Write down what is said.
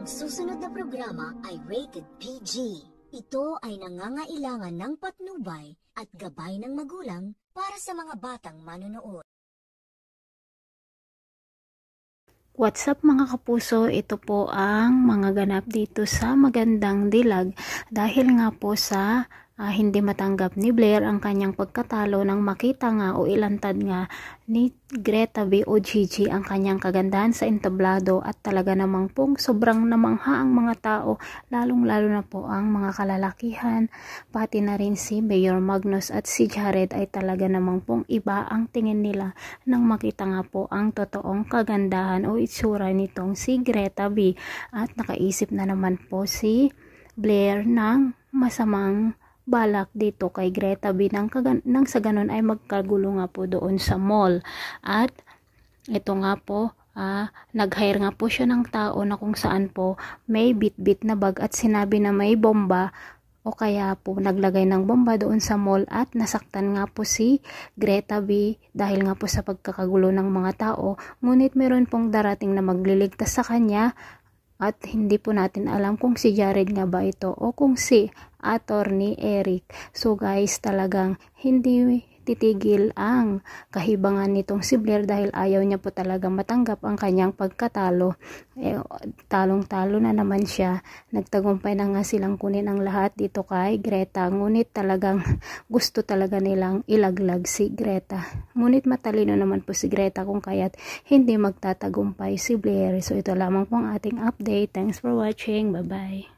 susunod na programa ay rated PG. Ito ay nangangailangan ng patnubay at gabay ng magulang para sa mga batang manonood. What's up mga kapuso, ito po ang mga ganap dito sa Magandang Dilag dahil nga po sa hindi matanggap ni Blair ang kanyang pagkatalo nang makita nga o ilantad nga ni Greta B. o Gigi ang kanyang kagandahan sa entablado at talaga namang pong sobrang namangha ang mga tao, lalong lalo na po ang mga kalalakihan, pati na rin si Mayor Magnus at si Jared ay talaga namang pong iba ang tingin nila nang makita nga po ang totoong kagandahan o itsura nitong si Greta B. At nakaisip na naman po si Blair ng masamang balak dito kay Greta B nang sa ganun ay magkagulo nga po doon sa mall. At ito nga po, nag-hire nga po siya ng tao na kung saan po may bit-bit na bag at sinabi na may bomba o kaya po naglagay ng bomba doon sa mall at nasaktan nga po si Greta B dahil nga po sa pagkakagulo ng mga tao. Ngunit meron pong darating na magliligtas sa kanya. At hindi po natin alam kung si Jared nga ba ito o kung si Attorney Eric. So guys, talagang hindi titigil ang kahibangan nitong si Blair dahil ayaw niya po talaga matanggap ang kanyang pagkatalo. Talong-talo na naman siya. Nagtagumpay na nga silang kunin ang lahat dito kay Greta. Ngunit talagang gusto talaga nilang ilaglag si Greta. Ngunit matalino naman po si Greta kung kaya't hindi magtatagumpay si Blair. So ito lamang po ang ating update. Thanks for watching. Bye-bye.